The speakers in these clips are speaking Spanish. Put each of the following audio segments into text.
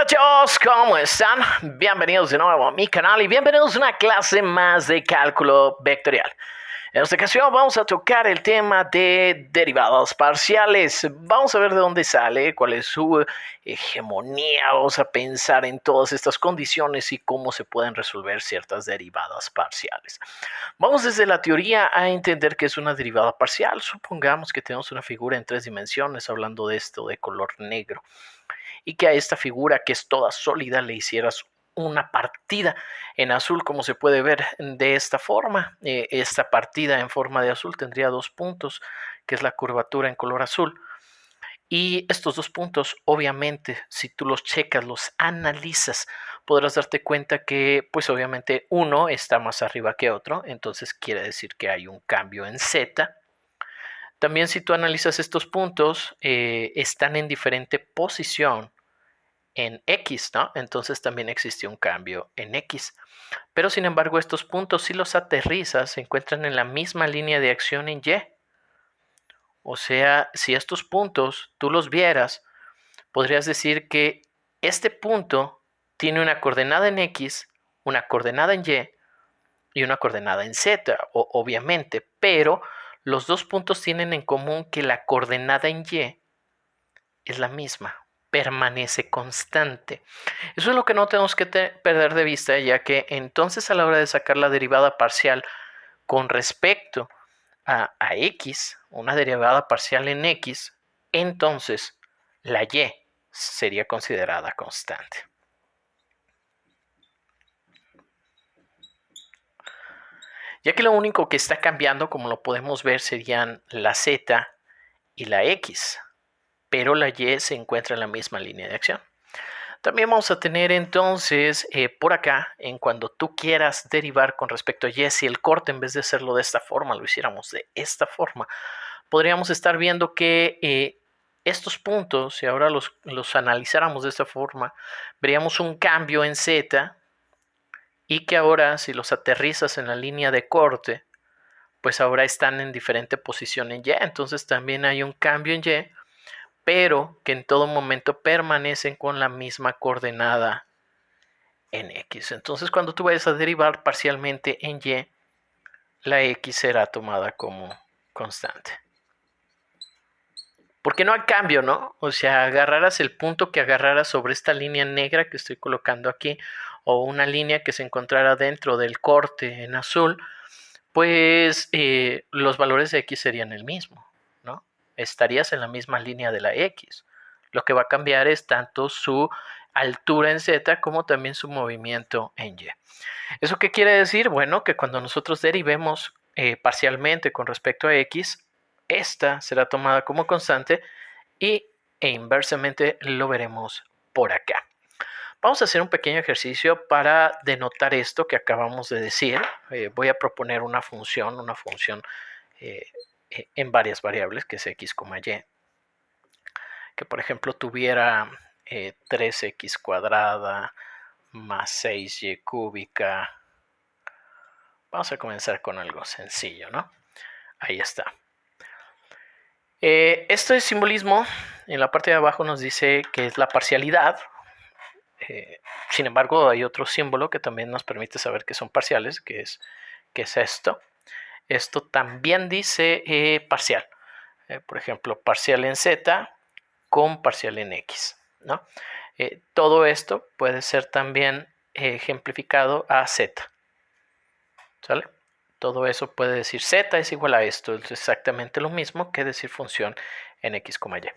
Hola chavos, ¿cómo están? Bienvenidos de nuevo a mi canal y bienvenidos a una clase más de cálculo vectorial. En esta ocasión vamos a tocar el tema de derivadas parciales. Vamos a ver de dónde sale, cuál es su hegemonía. Vamos a pensar en todas estas condiciones y cómo se pueden resolver ciertas derivadas parciales. Vamos desde la teoría a entender qué es una derivada parcial. Supongamos que tenemos una figura en 3 dimensiones, hablando de esto de color negro, y que a esta figura, que es toda sólida, le hicieras una partida en azul, como se puede ver de esta forma. Esta partida en forma de azul tendría 2 puntos, que es la curvatura en color azul. Y estos 2 puntos, obviamente, si tú los checas, los analizas, podrás darte cuenta que, pues obviamente, uno está más arriba que otro, entonces quiere decir que hay un cambio en Z. También si tú analizas estos puntos, están en diferente posición en X, ¿no? Entonces también existe un cambio en X. Pero sin embargo, estos puntos, si los aterrizas, se encuentran en la misma línea de acción en Y. O sea, si estos puntos tú los vieras, podrías decir que este punto tiene una coordenada en X, una coordenada en Y y una coordenada en Z, obviamente, pero los dos puntos tienen en común que la coordenada en Y es la misma, permanece constante. Eso es lo que no tenemos que perder de vista, ya que entonces a la hora de sacar la derivada parcial con respecto a X, una derivada parcial en X, entonces la Y sería considerada constante. Ya que lo único que está cambiando, como lo podemos ver, serían la Z y la X, pero la Y se encuentra en la misma línea de acción. También vamos a tener entonces por acá, en cuando tú quieras derivar con respecto a Y, si el corte en vez de hacerlo de esta forma, lo hiciéramos de esta forma, podríamos estar viendo que estos puntos, si ahora los analizáramos de esta forma, veríamos un cambio en Z y que ahora si los aterrizas en la línea de corte, pues ahora están en diferente posición en Y, entonces también hay un cambio en Y, pero que en todo momento permanecen con la misma coordenada en X. Entonces, cuando tú vayas a derivar parcialmente en Y, la X será tomada como constante. Porque no hay cambio, ¿no? O sea, agarraras el punto que agarraras sobre esta línea negra que estoy colocando aquí, o una línea que se encontrara dentro del corte en azul, pues los valores de X serían el mismo, ¿no? Estarías en la misma línea de la X. Lo que va a cambiar es tanto su altura en Z como también su movimiento en Y. ¿Eso qué quiere decir? Bueno, que cuando nosotros derivemos parcialmente con respecto a X, esta será tomada como constante e inversamente lo veremos por acá. Vamos a hacer un pequeño ejercicio para denotar esto que acabamos de decir. Voy a proponer una función eh, en varias variables, que es x, y, que por ejemplo tuviera 3x cuadrada más 6y cúbica. Vamos a comenzar con algo sencillo, ¿no? Ahí está. Este simbolismo en la parte de abajo nos dice que es la parcialidad. Sin embargo, hay otro símbolo que también nos permite saber que son parciales, que es esto. Esto también dice parcial. Por ejemplo, parcial en Z con parcial en X, ¿no? Todo esto puede ser también ejemplificado a Z. ¿Sale? Todo eso puede decir Z es igual a esto. Es exactamente lo mismo que decir función en X, Y.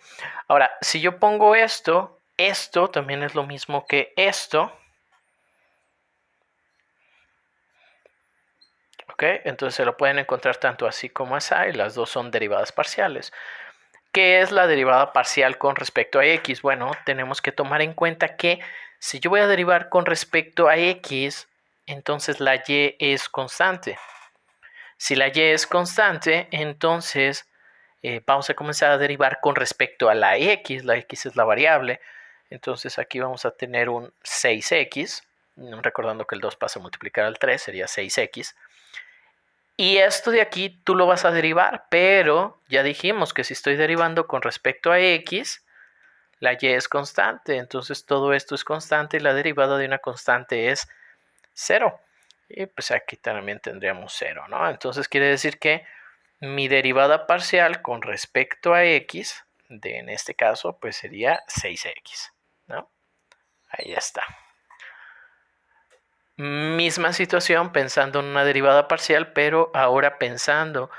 Ahora, si yo pongo esto, esto también es lo mismo que esto. ¿Ok? Entonces se lo pueden encontrar tanto así como así. Y las dos son derivadas parciales. ¿Qué es la derivada parcial con respecto a X? Bueno, tenemos que tomar en cuenta que si yo voy a derivar con respecto a X, entonces la Y es constante. Si la Y es constante, entonces vamos a comenzar a derivar con respecto a la X es la variable, entonces aquí vamos a tener un 6x, recordando que el 2 pasa a multiplicar al 3, sería 6x, y esto de aquí tú lo vas a derivar, pero ya dijimos que si estoy derivando con respecto a X, La y es constante, entonces todo esto es constante y la derivada de una constante es 0. Y pues aquí también tendríamos 0, ¿no? Entonces quiere decir que mi derivada parcial con respecto a x, en este caso, pues sería 6x, ¿no? Ahí está. Misma situación pensando en una derivada parcial, pero ahora pensando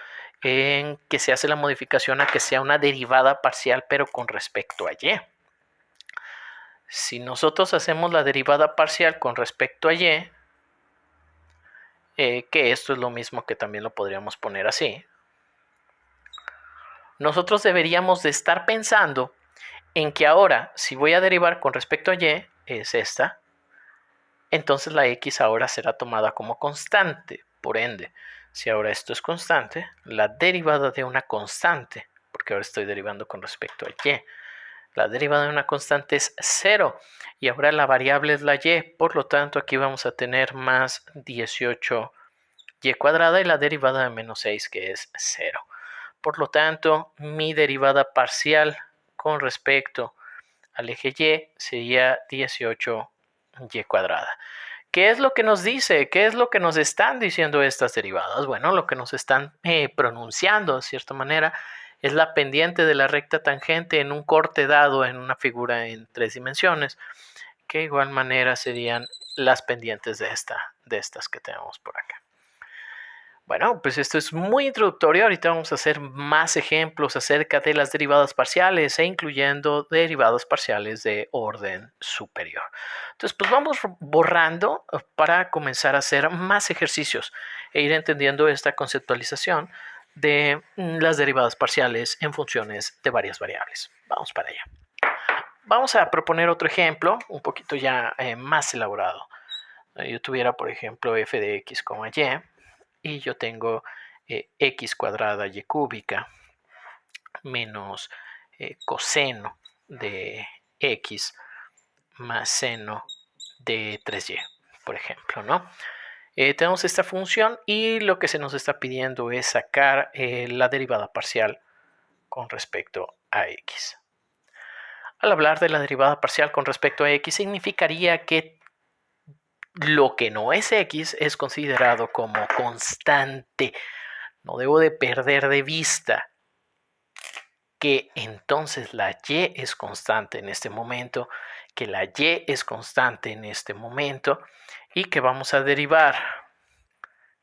en que se hace la modificación a que sea una derivada parcial, pero con respecto a y. Si nosotros hacemos la derivada parcial con respecto a y, que esto es lo mismo que también lo podríamos poner así, nosotros deberíamos de estar pensando en que ahora, si voy a derivar con respecto a y, es esta, entonces la x ahora será tomada como constante. Por ende, si ahora esto es constante, la derivada de una constante, porque ahora estoy derivando con respecto a y, la derivada de una constante es 0 y ahora la variable es la y, por lo tanto aquí vamos a tener más 18y cuadrada y la derivada de menos 6 que es 0. Por lo tanto, mi derivada parcial con respecto al eje y sería 18y cuadrada. ¿Qué es lo que nos dice? ¿Qué es lo que nos están diciendo estas derivadas? Bueno, lo que nos están pronunciando de cierta manera es la pendiente de la recta tangente en un corte dado en una figura en 3 dimensiones, que de igual manera serían las pendientes de estas que tenemos por acá. Bueno, pues esto es muy introductorio. Ahorita vamos a hacer más ejemplos acerca de las derivadas parciales incluyendo derivadas parciales de orden superior. Entonces, pues vamos borrando para comenzar a hacer más ejercicios e ir entendiendo esta conceptualización de las derivadas parciales en funciones de varias variables. Vamos para allá. Vamos a proponer otro ejemplo un poquito ya más elaborado. Yo tuviera, por ejemplo, f de x, y yo tengo x cuadrada y cúbica menos coseno de x más seno de 3y, por ejemplo, ¿no? Tenemos esta función y lo que se nos está pidiendo es sacar la derivada parcial con respecto a x. Al hablar de la derivada parcial con respecto a x, significaría que lo que no es x es considerado como constante. No debo de perder de vista que entonces la y es constante en este momento, que la y es constante en este momento y que vamos a derivar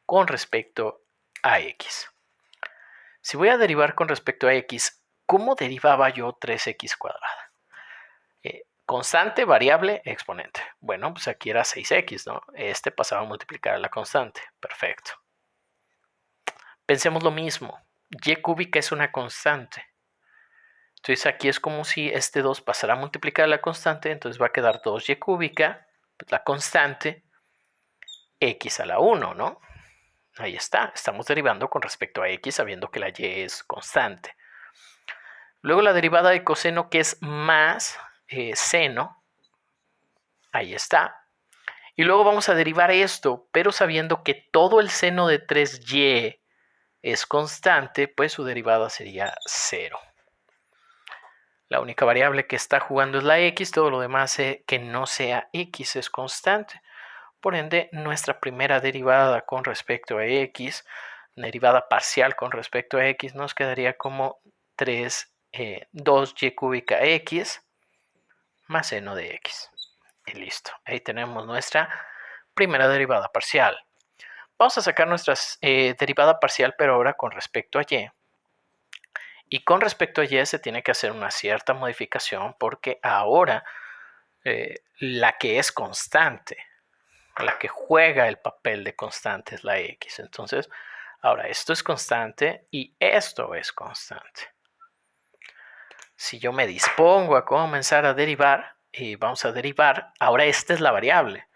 con respecto a x. Si voy a derivar con respecto a x, ¿cómo derivaba yo 3x cuadrada? Constante, variable, exponente. Bueno, pues aquí era 6x, ¿no? Este pasaba a multiplicar a la constante. Perfecto. Pensemos lo mismo. Y cúbica es una constante. Entonces aquí es como si este 2 pasara a multiplicar a la constante. Entonces va a quedar 2y cúbica, la constante, x a la 1, ¿no? Ahí está. Estamos derivando con respecto a x sabiendo que la y es constante. Luego la derivada de coseno, que es más seno. Ahí está. Y luego vamos a derivar esto, pero sabiendo que todo el seno de 3y es constante, pues su derivada sería 0. La única variable que está jugando es la x, todo lo demás que no sea x es constante. Por ende, nuestra primera derivada con respecto a x, derivada parcial con respecto a x, nos quedaría como 2y cúbica x más seno de x. Y listo, ahí tenemos nuestra primera derivada parcial. Vamos a sacar nuestra derivada parcial, pero ahora con respecto a y. Y con respecto a y se tiene que hacer una cierta modificación porque ahora la que es constante, la que juega el papel de constante es la x. Entonces, ahora esto es constante y esto es constante. Si yo me dispongo a comenzar a derivar, y vamos a derivar, ahora esta es la variable.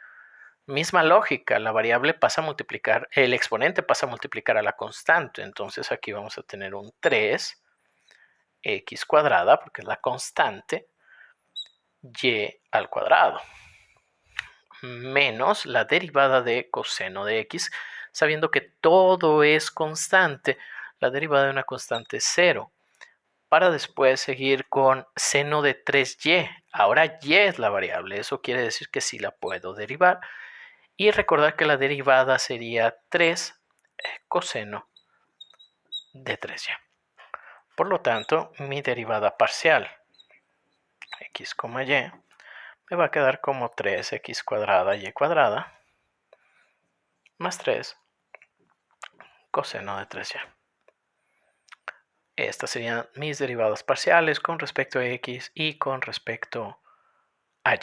Misma lógica, la variable pasa a multiplicar, el exponente pasa a multiplicar a la constante. Entonces aquí vamos a tener un 3x cuadrada, porque es la constante, y al cuadrado, menos la derivada de coseno de x, sabiendo que todo es constante. La derivada de una constante es 0. para después seguir con seno de 3y. Ahora y es la variable, eso quiere decir que sí la puedo derivar. Y recordar que la derivada sería 3 coseno de 3y. Por lo tanto, mi derivada parcial, x, y, me va a quedar como 3x cuadrada y cuadrada más 3 coseno de 3y. Estas serían mis derivadas parciales con respecto a x y con respecto a y.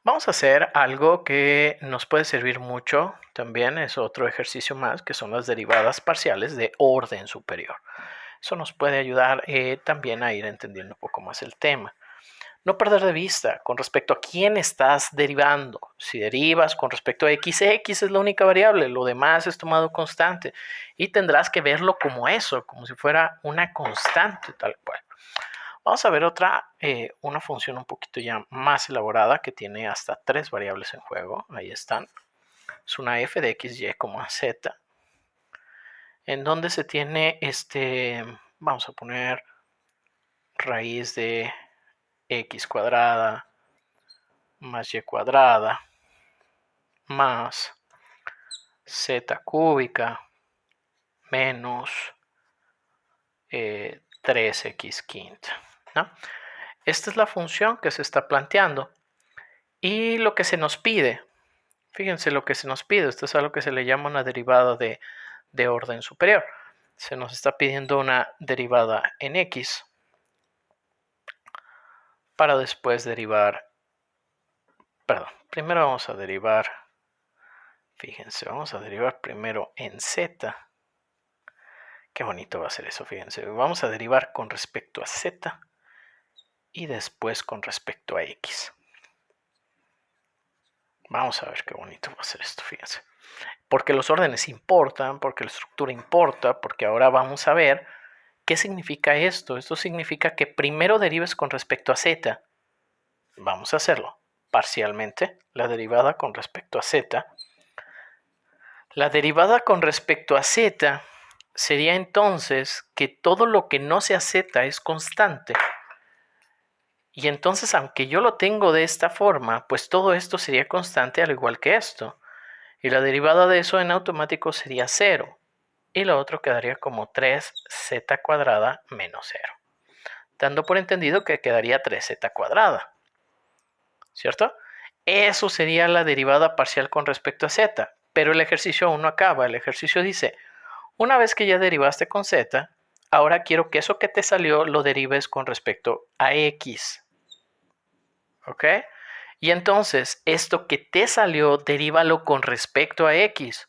Vamos a hacer algo que nos puede servir mucho, también es otro ejercicio más, que son las derivadas parciales de orden superior. Eso nos puede ayudar también a ir entendiendo un poco más el tema. No perder de vista con respecto a quién estás derivando. Si derivas con respecto a x, x es la única variable, lo demás es tomado constante y tendrás que verlo como eso, como si fuera una constante tal cual. Vamos a ver una función un poquito ya más elaborada que tiene hasta 3 variables en juego. Ahí están. Es una f de x, y, z, en donde se tiene vamos a poner raíz de x cuadrada más y cuadrada más z cúbica menos 3x quinta, ¿no? Esta es la función que se está planteando y lo que se nos pide, fíjense lo que se nos pide, esto es algo que se le llama una derivada de orden superior. Se nos está pidiendo una derivada en x para después derivar, perdón, primero vamos a derivar, fíjense, vamos a derivar primero en z. Qué bonito va a ser eso, fíjense. Vamos a derivar con respecto a z y después con respecto a x. Vamos a ver qué bonito va a ser esto, fíjense. Porque los órdenes importan, porque la estructura importa, porque ahora vamos a ver qué significa esto. Esto significa que primero derives con respecto a z. Vamos a hacerlo parcialmente, la derivada con respecto a z. La derivada con respecto a z sería entonces que todo lo que no sea z es constante. Y entonces, aunque yo lo tengo de esta forma, pues todo esto sería constante al igual que esto. Y la derivada de eso en automático sería 0. Y lo otro quedaría como 3z cuadrada menos 0. Dando por entendido que quedaría 3z cuadrada. ¿Cierto? Eso sería la derivada parcial con respecto a z. Pero el ejercicio aún no acaba. El ejercicio dice, una vez que ya derivaste con z, ahora quiero que eso que te salió lo derives con respecto a x. ¿Ok? Y entonces, esto que te salió, derívalo con respecto a x.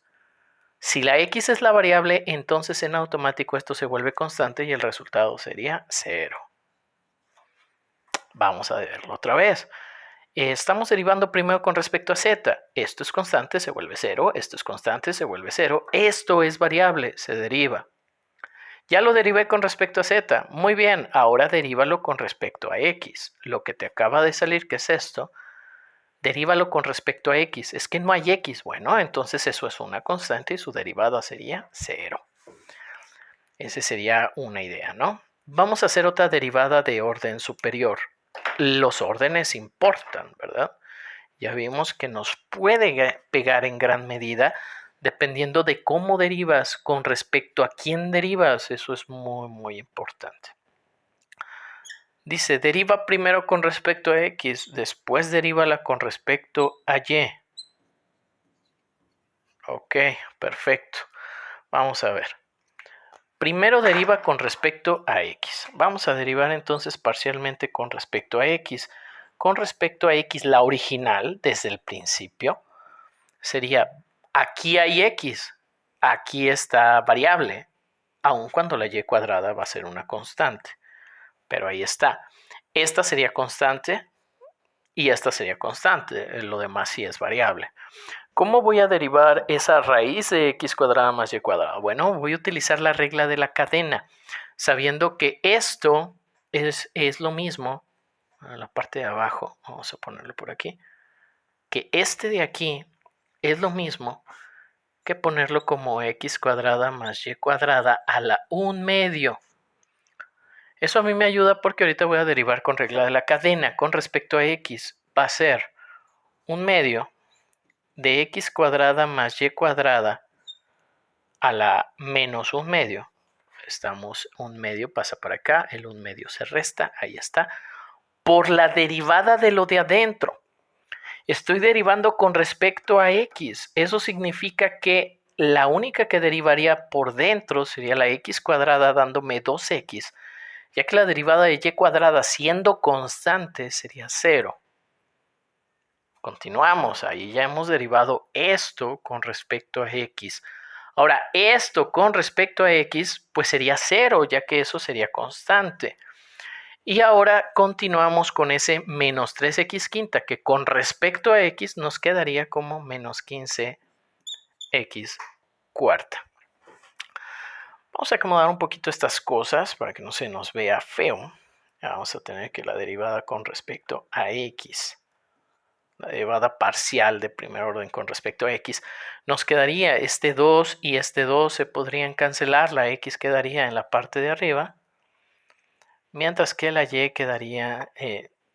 Si la x es la variable, entonces en automático esto se vuelve constante y el resultado sería 0. Vamos a verlo otra vez. Estamos derivando primero con respecto a z. Esto es constante, se vuelve 0. Esto es constante, se vuelve 0. Esto es variable, se deriva. Ya lo derivé con respecto a z. Muy bien, ahora derívalo con respecto a x. Lo que te acaba de salir, que es esto, derívalo con respecto a x. Es que no hay x. Bueno, entonces eso es una constante y su derivada sería 0. Esa sería una idea, ¿no? Vamos a hacer otra derivada de orden superior. Los órdenes importan, ¿verdad? Ya vimos que nos puede pegar en gran medida dependiendo de cómo derivas con respecto a quién derivas. Eso es muy, muy importante. Dice, deriva primero con respecto a x, después derívala con respecto a y. Ok, perfecto. Vamos a ver. Primero deriva con respecto a x. Vamos a derivar entonces parcialmente con respecto a x. Con respecto a x, la original, desde el principio, sería, aquí hay x, aquí está variable, aun cuando la y cuadrada va a ser una constante. Pero ahí está. Esta sería constante y esta sería constante. Lo demás sí es variable. ¿Cómo voy a derivar esa raíz de x cuadrada más y cuadrada? Bueno, voy a utilizar la regla de la cadena, sabiendo que esto es lo mismo, en la parte de abajo, vamos a ponerlo por aquí, que este de aquí es lo mismo que ponerlo como x cuadrada más y cuadrada a la 1 medio. Eso a mí me ayuda porque ahorita voy a derivar con regla de la cadena con respecto a x. Va a ser un medio de x cuadrada más y cuadrada a la menos un medio. Estamos, un medio pasa para acá, el un medio se resta, ahí está, por la derivada de lo de adentro. Estoy derivando con respecto a x. Eso significa que la única que derivaría por dentro sería la x cuadrada dándome 2x, ya que la derivada de y cuadrada siendo constante sería 0. Continuamos, ahí ya hemos derivado esto con respecto a x. Ahora, esto con respecto a x, pues sería 0, ya que eso sería constante. Y ahora continuamos con ese menos 3x quinta, que con respecto a x nos quedaría como menos 15x cuarta. Vamos a acomodar un poquito estas cosas para que no se nos vea feo. Vamos a tener que la derivada con respecto a x, la derivada parcial de primer orden con respecto a x, nos quedaría este 2 y este 2 se podrían cancelar, la x quedaría en la parte de arriba, mientras que la y quedaría,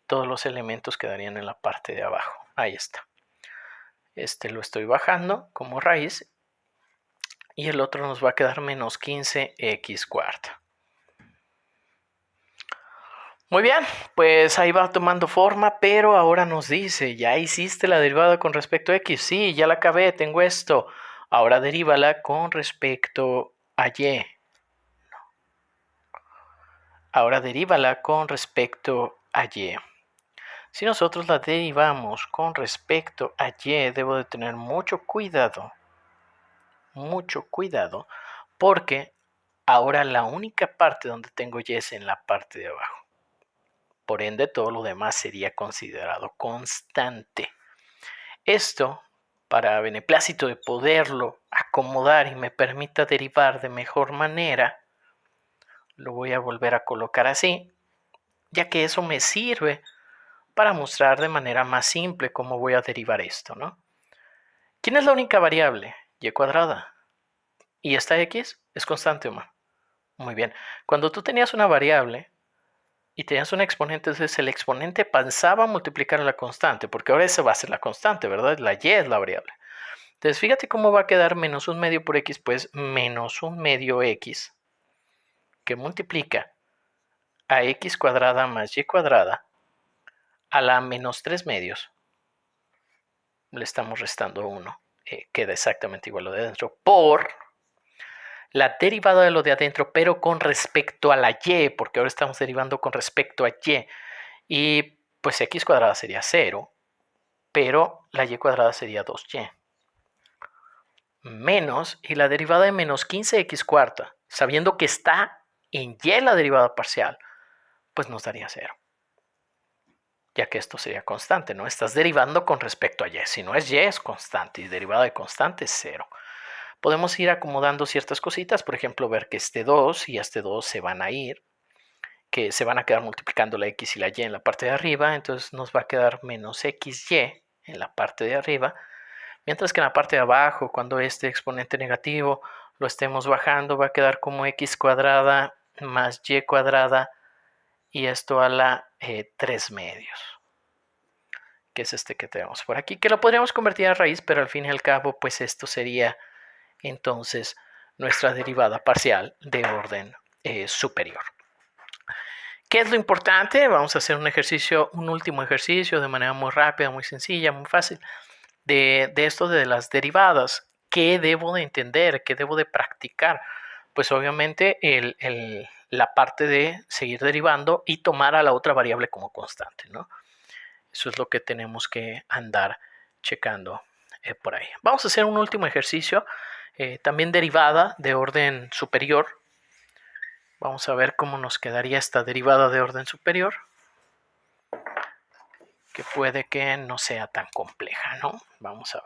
todos los elementos quedarían en la parte de abajo. Ahí está. Este lo estoy bajando como raíz y el otro nos va a quedar menos 15x cuarta. Muy bien, pues ahí va tomando forma, pero ahora nos dice, ¿ya hiciste la derivada con respecto a x? Sí, ya la acabé, tengo esto. Ahora derívala con respecto a y. Ahora derívala con respecto a y. Si nosotros la derivamos con respecto a y, debo de tener mucho cuidado, porque ahora la única parte donde tengo y es en la parte de abajo. Por ende, todo lo demás sería considerado constante. Esto, para beneplácito de poderlo acomodar y me permita derivar de mejor manera, lo voy a volver a colocar así, ya que eso me sirve para mostrar de manera más simple cómo voy a derivar esto, ¿no? ¿Quién es la única variable? Y cuadrada. ¿Y esta x es constante o no? Muy bien. Cuando tú tenías una variable y tenías un exponente, entonces el exponente pasaba a multiplicar a la constante, porque ahora esa va a ser la constante, ¿verdad? La y es la variable. Entonces fíjate cómo va a quedar menos un medio por x, pues menos un medio x, que multiplica a x cuadrada más y cuadrada a la menos 3 medios. Le estamos restando 1. Queda exactamente igual lo de adentro por la derivada de lo de adentro, pero con respecto a la y, porque ahora estamos derivando con respecto a y. Y pues x cuadrada sería 0, pero la y cuadrada sería 2y. Menos, y la derivada de menos 15x cuarta, sabiendo que está en y la derivada parcial, pues nos daría 0. Ya que esto sería constante, ¿no? Estás derivando con respecto a y. Si no es y, es constante, y derivada de constante es 0. Podemos ir acomodando ciertas cositas, por ejemplo, ver que este 2 y este 2 se van a ir, que se van a quedar multiplicando la x y la y en la parte de arriba, entonces nos va a quedar menos xy en la parte de arriba, mientras que en la parte de abajo, cuando este exponente negativo lo estemos bajando, va a quedar como x cuadrada más y cuadrada, y esto a la 3 medios, que es este que tenemos por aquí, que lo podríamos convertir a raíz, pero al fin y al cabo, pues esto sería entonces nuestra derivada parcial de orden superior. ¿Qué es lo importante? Vamos a hacer un último ejercicio de manera muy rápida, muy sencilla, muy fácil, de esto de las derivadas. ¿Qué debo de entender? ¿Qué debo de practicar? Pues obviamente la parte de seguir derivando y tomar a la otra variable como constante, ¿no? Eso es lo que tenemos que andar checando por ahí. Vamos a hacer un último ejercicio, también derivada de orden superior. Vamos a ver cómo nos quedaría esta derivada de orden superior, que puede que no sea tan compleja, ¿no? Vamos a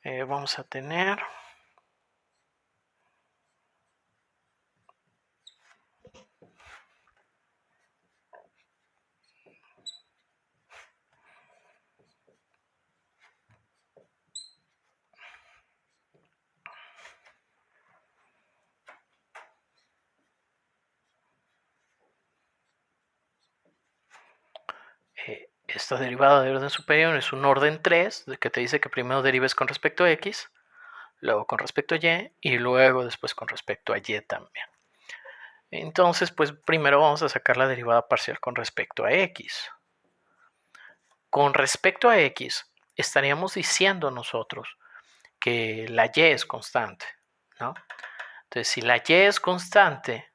ver. Vamos a tener... esta derivada de orden superior es un orden 3, que te dice que primero derives con respecto a x, luego con respecto a y luego después con respecto a y también. Entonces, pues primero vamos a sacar la derivada parcial con respecto a x. Con respecto a x, estaríamos diciendo nosotros que la y es constante, ¿no? Entonces, si la y es constante,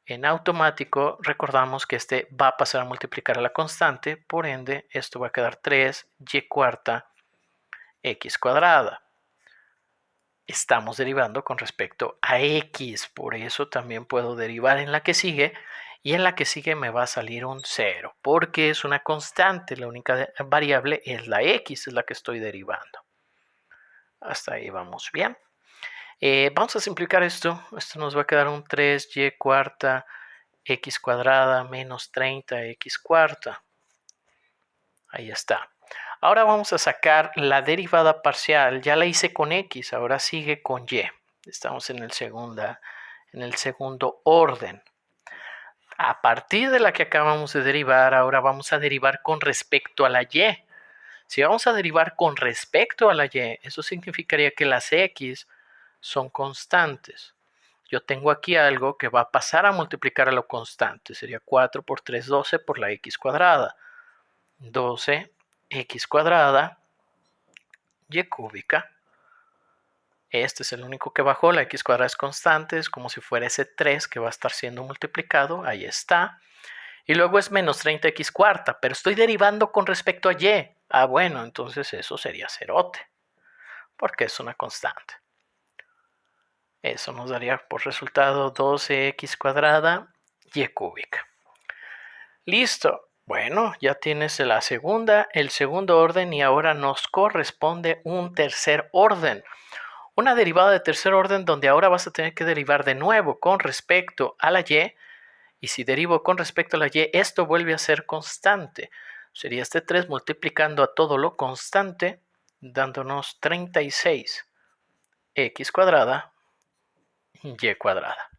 en automático recordamos que este va a pasar a multiplicar a la constante, por ende, esto va a quedar 3y cuarta x cuadrada. Estamos derivando con respecto a x, por eso también puedo derivar en la que sigue, y en la que sigue me va a salir un 0, porque es una constante, la única variable es la x, es la que estoy derivando. Hasta ahí vamos bien. Vamos a simplificar esto nos va a quedar un 3y cuarta x cuadrada menos 30x cuarta. Ahí está. Ahora vamos a sacar la derivada parcial. Ya la hice con x, ahora sigue con y. Estamos en el segundo orden. A partir de la que acabamos de derivar, ahora vamos a derivar con respecto a la y. Si vamos a derivar con respecto a la y, eso significaría que las x son constantes. Yo tengo aquí algo que va a pasar a multiplicar a lo constante. Sería 4 por 3, 12 por la x cuadrada. 12x cuadrada y cúbica. Este es el único que bajó. La x cuadrada es constante. Es como si fuera ese 3 que va a estar siendo multiplicado. Ahí está. Y luego es menos 30x cuarta. Pero estoy derivando con respecto a y. Bueno, entonces eso sería cerote. Porque es una constante. Eso nos daría por resultado 12x cuadrada y cúbica. Listo. Bueno, ya tienes el segundo orden y ahora nos corresponde un tercer orden. Una derivada de tercer orden donde ahora vas a tener que derivar de nuevo con respecto a la y. Y si derivo con respecto a la y, esto vuelve a ser constante. Sería este 3 multiplicando a todo lo constante, dándonos 36x cuadrada y cuadrada.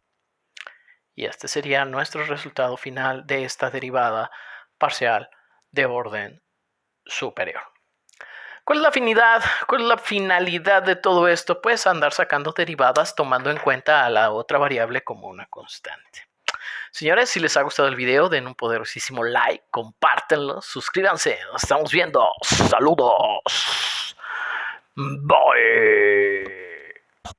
Y este sería nuestro resultado final de esta derivada parcial de orden superior. ¿Cuál es la afinidad? ¿Cuál es la finalidad de todo esto? Pues andar sacando derivadas tomando en cuenta a la otra variable como una constante. Señores, si les ha gustado el video, den un poderosísimo like, compártanlo, suscríbanse. Nos estamos viendo. Saludos. Bye.